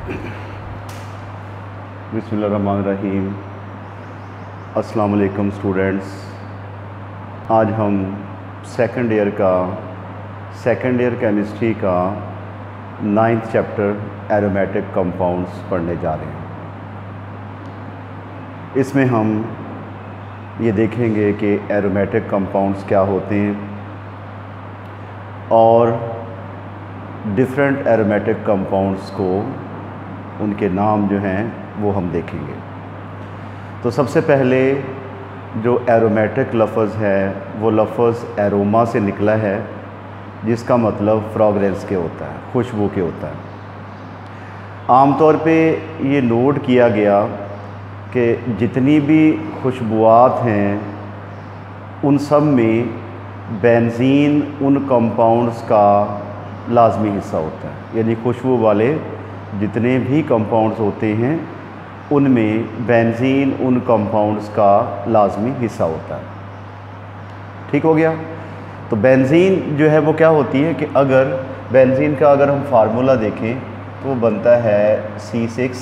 बिस्मिल्लाहिर्रहमानिर्रहीम। अस्सलाम वालेकुम स्टूडेंट्स। आज हम सेकंड ईयर केमिस्ट्री का 9th चैप्टर एरोमेटिक कंपाउंड्स पढ़ने जा रहे हैं। इसमें हम ये देखेंगे कि एरोमेटिक कंपाउंड्स क्या होते हैं और डिफरेंट एरोमेटिक कंपाउंड्स को उनके नाम जो हैं वो हम देखेंगे। तो सबसे पहले जो एरोमेटिक लफ्ज़ है वो लफ्ज़ एरोमा से निकला है, जिसका मतलब फ्रॉग्रेंस के होता है, खुशबू के होता है। आमतौर पे ये नोट किया गया कि जितनी भी खुशबुआत हैं उन सब में बेंजीन उन कंपाउंड्स का लाजमी हिस्सा होता है। यानी खुशबू वाले जितने भी कंपाउंड्स होते हैं उनमें बेंजीन उन कंपाउंड्स का लाजमी हिस्सा होता है। ठीक हो गया। तो बेंजीन जो है वो क्या होती है कि अगर बेंजीन का अगर हम फार्मूला देखें तो वो बनता है C6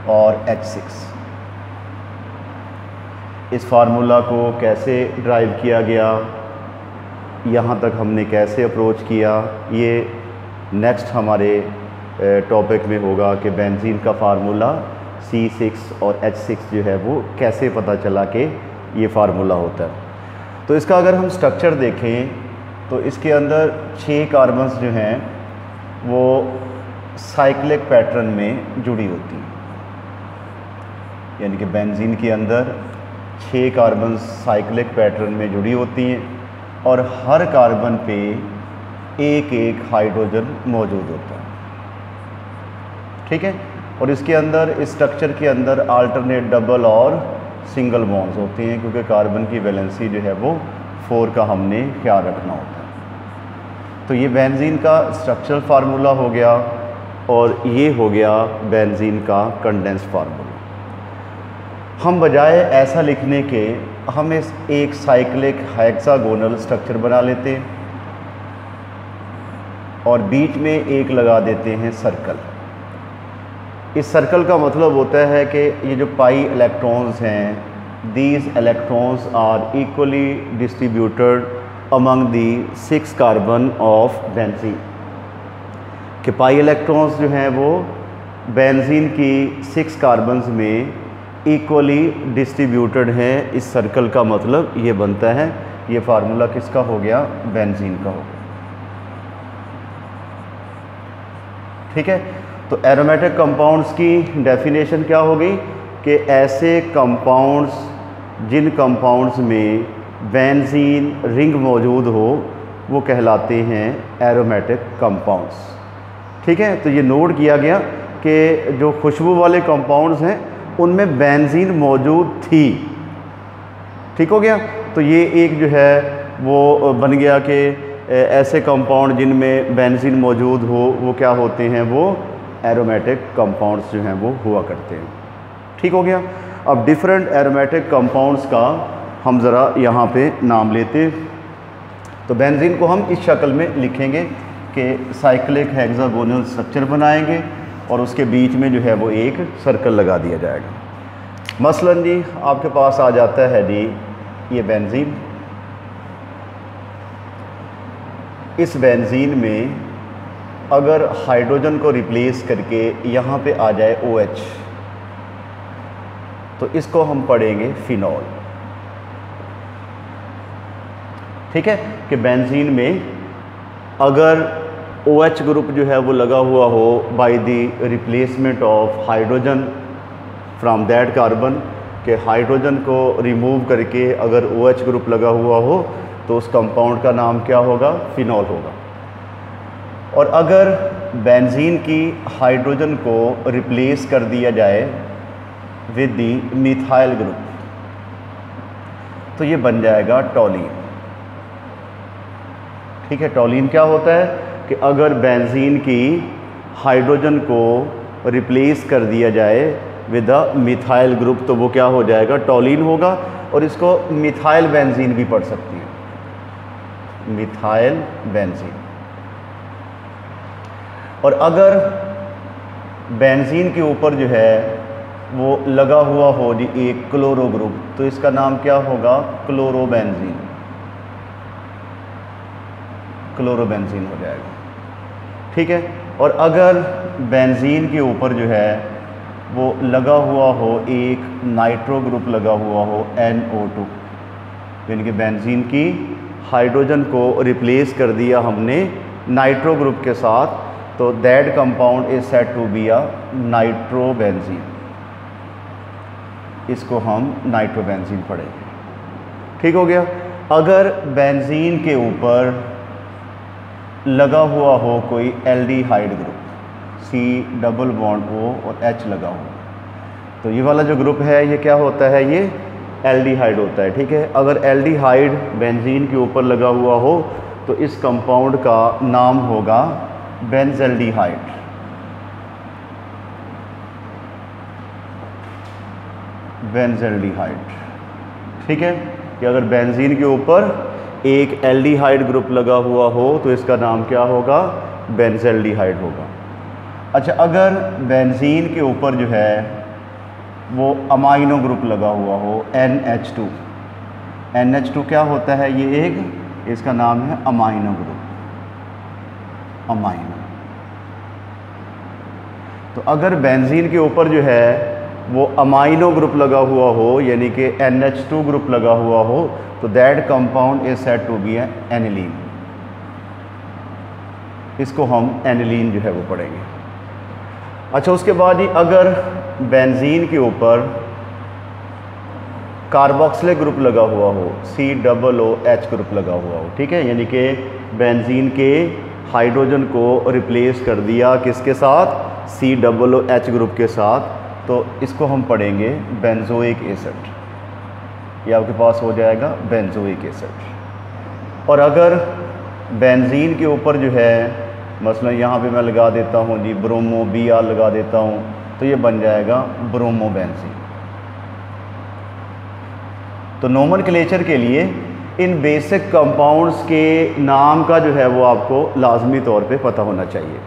और H6। इस फार्मूला को कैसे ड्राइव किया गया, यहाँ तक हमने कैसे अप्रोच किया, ये नेक्स्ट हमारे टॉपिक में होगा कि बेंजीन का फार्मूला C6 और H6 जो है वो कैसे पता चला कि ये फार्मूला होता है। तो इसका अगर हम स्ट्रक्चर देखें तो इसके अंदर 6 कार्बन्स जो हैं वो साइक्लिक पैटर्न में जुड़ी होती हैं। यानी कि बेंजीन के अंदर 6 कार्बन्स साइक्लिक पैटर्न में जुड़ी होती हैं और हर कार्बन पे एक एक हाइड्रोजन मौजूद होता है। ठीक है। और इसके अंदर इस स्ट्रक्चर के अंदर अल्टरनेट डबल और सिंगल बॉन्ड्स होते हैं, क्योंकि कार्बन की वैलेंसी जो है वो 4 का हमने ख्याल रखना होता है। तो ये बेंजीन का स्ट्रक्चरल फार्मूला हो गया और ये हो गया बेंजीन का कंडेंस फार्मूला। हम बजाय ऐसा लिखने के हम इस एक साइक्लिक हेक्सागोनल स्ट्रक्चर बना लेते हैं और बीच में एक लगा देते हैं सर्कल। इस सर्कल का मतलब होता है कि ये जो पाई इलेक्ट्रॉन्स हैं, these electrons are equally distributed among the 6 carbon of benzene. कि पाई इलेक्ट्रॉन्स जो हैं वो बेंजीन की 6 कार्बन्स में इक्वली डिस्ट्रीब्यूटेड हैं। इस सर्कल का मतलब ये बनता है, ये फार्मूला किसका हो गया, बेंजीन का हो गया। ठीक है। तो एरोमेटिक कंपाउंड्स की डेफिनेशन क्या हो गई कि ऐसे कंपाउंड्स जिन कंपाउंड्स में बेंजीन रिंग मौजूद हो वो कहलाते हैं एरोमेटिक कंपाउंड्स। ठीक है। तो ये नोट किया गया कि जो खुशबू वाले कंपाउंड्स हैं उनमें बेंजीन मौजूद थी। ठीक हो गया। तो ये एक जो है वो बन गया कि ऐसे कंपाउंड जिनमें बेंजीन मौजूद हो वो क्या होते हैं, वो एरोमेटिक कंपाउंड्स जो हैं वो हुआ करते हैं। ठीक हो गया। अब डिफरेंट एरोमेटिक कंपाउंड्स का हम ज़रा यहाँ पे नाम लेते हैं। तो बेंजीन को हम इस शक्ल में लिखेंगे कि साइक्लिक हेक्सागोनल स्ट्रक्चर बनाएंगे और उसके बीच में जो है वो एक सर्कल लगा दिया जाएगा। मसलन जी आपके पास आ जाता है जी ये बेंजीन। इस बेंजीन में अगर हाइड्रोजन को रिप्लेस करके यहाँ पे आ जाए OH तो इसको हम पढ़ेंगे फिनॉल। ठीक है। कि बेंजीन में अगर OH ग्रुप जो है वो लगा हुआ हो by the replacement of hydrogen from that carbon, के हाइड्रोजन को रिमूव करके अगर OH ग्रुप लगा हुआ हो तो उस कंपाउंड का नाम क्या होगा, फिनॉल होगा। और अगर बेंजीन की हाइड्रोजन को रिप्लेस कर दिया जाए विद दी मिथाइल ग्रुप तो ये बन जाएगा टॉलीन। ठीक है। टॉलीन क्या होता है कि अगर बेंजीन की हाइड्रोजन को रिप्लेस कर दिया जाए विद द मिथाइल ग्रुप तो वो क्या हो जाएगा, टॉलीन होगा। और इसको मिथाइल बेंजीन भी पढ़ सकती है, मिथाइल बेंजीन। और अगर बेंजीन के ऊपर जो है वो लगा हुआ हो जी एक क्लोरो ग्रुप, तो इसका नाम क्या होगा? क्लोरोबेंजीन। क्लोरोबेंजीन हो जाएगा, ठीक है। और अगर बेंजीन के ऊपर जो है वो लगा हुआ हो एक नाइट्रो ग्रुप लगा हुआ हो NO2, यानी कि बेंजीन की हाइड्रोजन को रिप्लेस कर दिया हमने नाइट्रो ग्रुप के साथ, तो that compound is said to be a nitrobenzene. इसको हम नाइट्रोबेंजीन पढ़ेंगे, ठीक हो गया। अगर बेंजीन के ऊपर लगा हुआ हो कोई aldehyde group, C double bond O और H लगा हो, तो ये वाला जो ग्रुप है ये क्या होता है? ये एल्डिहाइड होता है, ठीक है। अगर एल्डिहाइड बेंजीन के ऊपर लगा हुआ हो तो इस कंपाउंड का नाम होगा बेंजल्डिहाइड। बेंजल्डिहाइड, ठीक है। कि अगर बेंजीन के ऊपर एक एल्डिहाइड ग्रुप लगा हुआ हो तो इसका नाम क्या होगा? बेंजल्डिहाइड होगा। अच्छा, अगर बेंजीन के ऊपर जो है वो अमाइनो ग्रुप लगा हुआ हो NH2, NH2 क्या होता है? ये एक, इसका नाम है अमाइनो ग्रुप, अमाइनो। तो अगर बेंजीन के ऊपर जो है वो अमाइनो ग्रुप लगा हुआ हो, यानी कि NH2 ग्रुप लगा हुआ हो, तो that compound is said to be aniline. इसको हम एनिलीन जो है वो पढ़ेंगे। अच्छा, उसके बाद ही अगर बेंजीन के ऊपर कार्बोक्सिलिक ग्रुप लगा हुआ हो, COOH ग्रुप लगा हुआ हो, ठीक है, यानी कि बेंजीन के हाइड्रोजन को रिप्लेस कर दिया किसके साथ? COOH ग्रुप के साथ, तो इसको हम पढ़ेंगे बेंजोइक एसिड। ये आपके पास हो जाएगा बेंजोइक एसिड। और अगर बेंजीन के ऊपर जो है, मसलन यहाँ पे मैं लगा देता हूँ जी ब्रोमो, Br लगा देता हूँ, तो ये बन जाएगा ब्रोमोबेंजीन। तो नोमेनक्लेचर के लिए इन बेसिक कंपाउंड्स के नाम का जो है वो आपको लाजमी तौर पे पता होना चाहिए।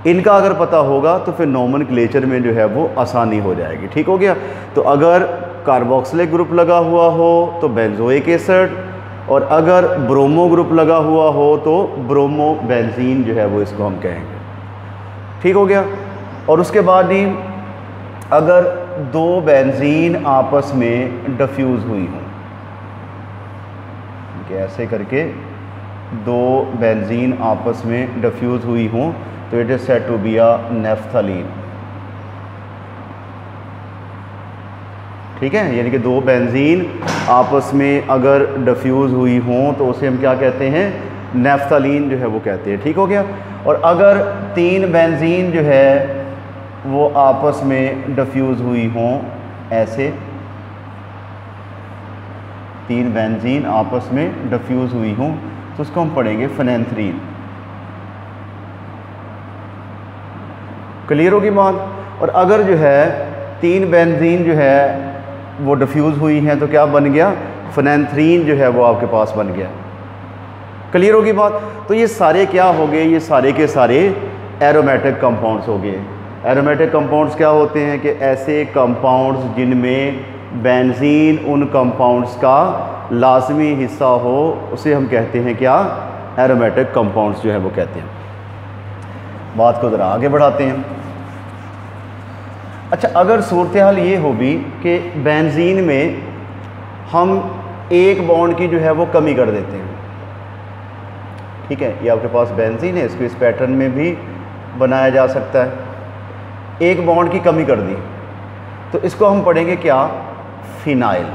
इनका अगर पता होगा तो फिर नोमेनक्लेचर में जो है वो आसानी हो जाएगी, ठीक हो गया। तो अगर कार्बोक्सिलिक ग्रुप लगा हुआ हो तो बेंजोइक एसिड, और अगर ब्रोमो ग्रुप लगा हुआ हो तो ब्रोमोबेंजीन जो है वो इसको हम कहेंगे, ठीक हो गया। और उसके बाद ही अगर दो बेंजीन आपस में डिफ्यूज़ हुई हों, ऐसे करके दो बेंजीन आपस में डिफ्यूज़ हुई हों, तो it is said to be a naphthalene, ठीक है। यानी कि दो बेंजीन आपस में अगर डिफ्यूज़ हुई हों तो उसे हम क्या कहते हैं? नेफ्थलीन जो है वो कहते हैं, ठीक हो गया। और अगर तीन बेंजीन जो है वो आपस में डिफ्यूज़ हुई हों, ऐसे तीन बेंजीन आपस में डिफ्यूज़ हुई हों, तो उसको हम पढ़ेंगे फेनेंथ्रीन। क्लियर होगी बात? और अगर जो है तीन बेंजीन जो है वो डिफ्यूज़ हुई हैं तो क्या बन गया? फेनेंथ्रीन जो है वो आपके पास बन गया। क्लियर होगी बात? तो ये सारे क्या हो गए? ये सारे के सारे एरोमेटिक कंपाउंड्स हो गए। एरोमेटिक कंपाउंड्स क्या होते हैं? कि ऐसे कंपाउंड्स जिनमें बेंजीन उन कंपाउंड्स का लाजमी हिस्सा हो, उसे हम कहते हैं क्या? एरोमेटिक कंपाउंड्स जो है वो कहते हैं। बात को ज़रा आगे बढ़ाते हैं। अच्छा, अगर सूरत हाल ये हो भी कि बेंजीन में हम एक बॉन्ड की जो है वो कमी कर देते हैं, ठीक है, ये आपके पास बेंजीन है, इसको इस पैटर्न में भी बनाया जा सकता है। एक बॉन्ड की कमी कर दी तो इसको हम पढ़ेंगे क्या? फिनाइल।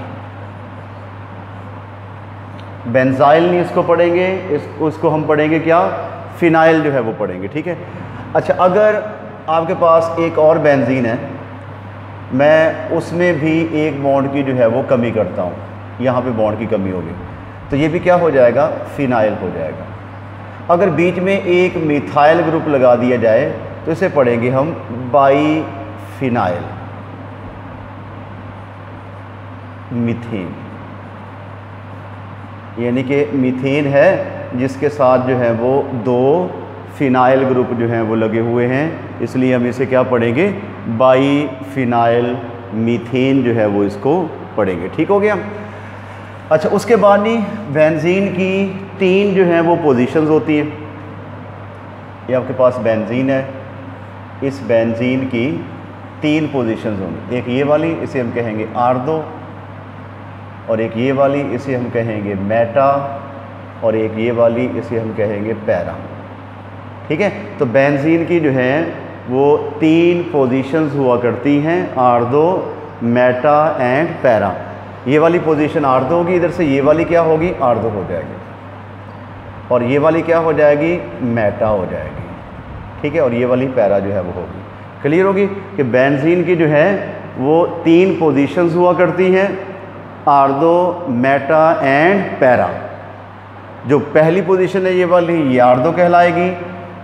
बेंजाइल नहीं इसको पढ़ेंगे, इसको हम पढ़ेंगे क्या? फिनाइल जो है वो पढ़ेंगे, ठीक है। अच्छा, अगर आपके पास एक और बेंजीन है, मैं उसमें भी एक बॉन्ड की जो है वो कमी करता हूँ, यहाँ पे बॉन्ड की कमी होगी, तो ये भी क्या हो जाएगा? फिनाइल हो जाएगा। अगर बीच में एक मिथाइल ग्रुप लगा दिया जाए तो इसे पढ़ेंगे हम बाईफिनाइल, मीथेन। यानी कि मीथेन है जिसके साथ जो है वो दो फिनाइल ग्रुप जो हैं वो लगे हुए हैं, इसलिए हम इसे क्या पढ़ेंगे, बाई फिनाइल मीथेन जो है वो इसको पढ़ेंगे। ठीक हो गया। अच्छा, उसके बाद नहीं, बेंजीन की 3 जो हैं वो पोजीशंस होती हैं। ये आपके पास बेंजीन है, इस बेंजीन की 3 पोजीशंस होंगी। एक ये वाली, इसे हम कहेंगे आर्दो, और एक ये वाली, इसे हम कहेंगे मेटा, और एक ये वाली, इसे हम कहेंगे पैरा। ठीक है, तो बेंजीन की जो है वो 3 पोजीशंस हुआ करती हैं, आर्दो, मेटा एंड पैरा। ये वाली पोजीशन आर्दो होगी, इधर से ये वाली क्या होगी, आर्दो हो जाएगी, और ये वाली क्या हो जाएगी, मेटा हो जाएगी। ठीक है, और ये वाली पैरा जो है वो होगी। क्लियर होगी कि बेंजीन की जो है वो 3 पोजीशंस हुआ करती हैं, आर्दो, मेटा एंड पैरा। जो पहली पोजीशन है ये वाली, ये आर्दो कहलाएगी,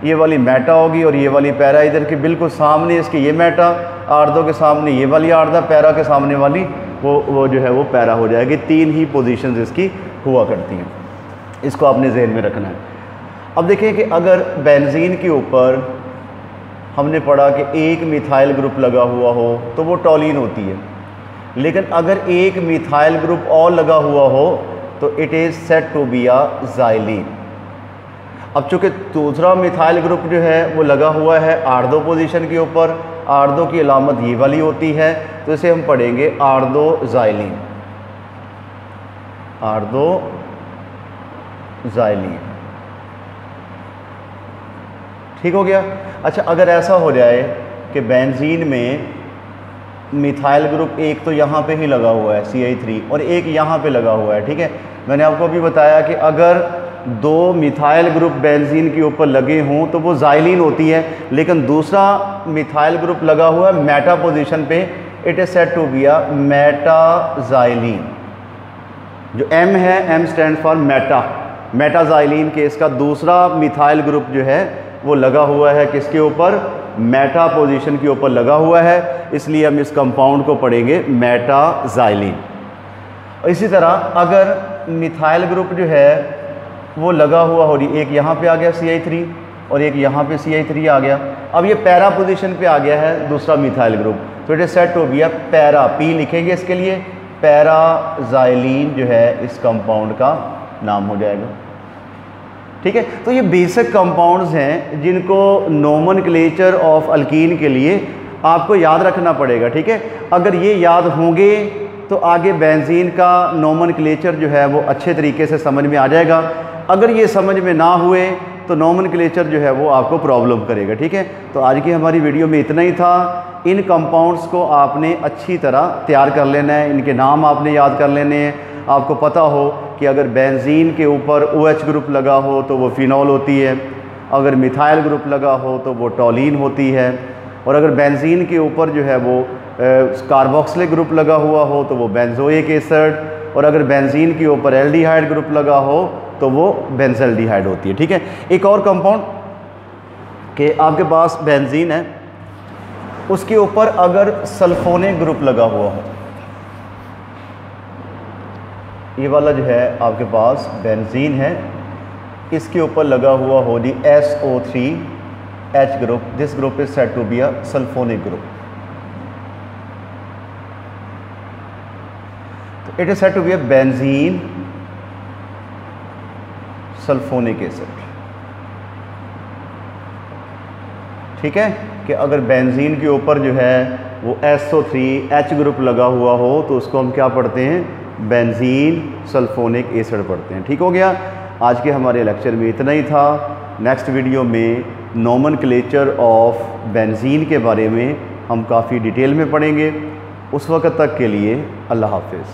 ये वाली मेटा होगी, और ये वाली पैरा। इधर के बिल्कुल सामने इसके ये मेटा, आर्दो के सामने ये वाली आर्दा, पैरा के सामने वाली वो जो है वो पैरा हो जाएगी। 3 ही पोजीशंस इसकी हुआ करती हैं, इसको आपने जहन में रखना है। अब देखिए कि अगर बेंजीन के ऊपर हमने पढ़ा कि एक मिथाइल ग्रुप लगा हुआ हो तो वो टॉलीन होती है, लेकिन अगर एक मिथाइल ग्रुप और लगा हुआ हो तो it is said to be a xylene. अब चूँकि दूसरा मिथाइल ग्रुप जो है वो लगा हुआ है आर्दो पोजीशन के ऊपर, आर्दो की अलामत ये वाली होती है, तो इसे हम पढ़ेंगे आर्दो ज़ाइलीन, आर्दो ज़ाइलीन। ठीक हो गया। अच्छा, अगर ऐसा हो जाए कि बेंजीन में मिथाइल ग्रुप एक तो यहाँ पे ही लगा हुआ है CH3 और एक यहाँ पे लगा हुआ है, ठीक है, मैंने आपको अभी बताया कि अगर 2 मिथाइल ग्रुप बेंजीन के ऊपर लगे हों तो वो ज़ाइलीन होती है, लेकिन दूसरा मिथाइल ग्रुप लगा हुआ है मेटा पोजीशन पे, it is said to be a metaxylene. जो M है, M stand for meta, metaxylene के इसका दूसरा मिथाइल ग्रुप जो है वो लगा हुआ है किसके ऊपर, मेटा पोजीशन के ऊपर लगा हुआ है, इसलिए हम इस कंपाउंड को पढ़ेंगे मेटाज़ाइलीन। इसी तरह अगर मिथाइल ग्रुप जो है वो लगा हुआ हो, एक यहाँ पे आ गया CH3 और एक यहाँ पे CH3 आ गया, अब ये पैरा पोजीशन पे आ गया है दूसरा मिथाइल ग्रुप, तो it is said to be a para, P लिखेंगे इसके लिए, पैराज़ाइलीन जो है इस कंपाउंड का नाम हो जाएगा। ठीक है, तो ये बेसिक कंपाउंड्स हैं जिनको नोमेनक्लेचर ऑफ अल्कीन के लिए आपको याद रखना पड़ेगा। ठीक है, अगर ये याद होंगे तो आगे बेंजीन का नोमेनक्लेचर जो है वो अच्छे तरीके से समझ में आ जाएगा। अगर ये समझ में ना हुए तो नोमेनक्लेचर जो है वो आपको प्रॉब्लम करेगा। ठीक है, तो आज की हमारी वीडियो में इतना ही था। इन कंपाउंड्स को आपने अच्छी तरह तैयार कर लेना है, इनके नाम आपने याद कर लेने हैं। आपको पता हो कि अगर बेंजीन के ऊपर OH ग्रुप लगा हो तो वो फिनॉल होती है, अगर मिथाइल ग्रुप लगा हो तो वो टॉलीन होती है, और अगर बेंजीन के ऊपर जो है वो कार्बोक्सिलिक ग्रुप लगा हुआ हो तो वो बेंजोइक एसिड, और अगर बेंजीन के ऊपर एल्डिहाइड ग्रुप लगा हो तो वो बेंजल्डिहाइड होती है। ठीक है, एक और कंपाउंड कि आपके पास बेंजीन है, उसके ऊपर अगर सल्फोनिक ग्रुप लगा हुआ हो, ये वाला जो है आपके पास बेंजीन है, इसके ऊपर लगा हुआ हो जी SO3H group, this group is said to be a sulphonic group. तो it is said to be a benzene sulphonic acid. ठीक है, कि अगर बेंजीन के ऊपर जो है वो SO3H ग्रुप लगा हुआ हो तो उसको हम क्या पढ़ते हैं, बेंजीन सल्फोनिक एसिड पढ़ते हैं। ठीक हो गया। आज के हमारे लेक्चर में इतना ही था। नेक्स्ट वीडियो में नोमेनक्लेचर ऑफ बेंजीन के बारे में हम काफ़ी डिटेल में पढ़ेंगे। उस वक्त तक के लिए अल्लाह हाफिज़।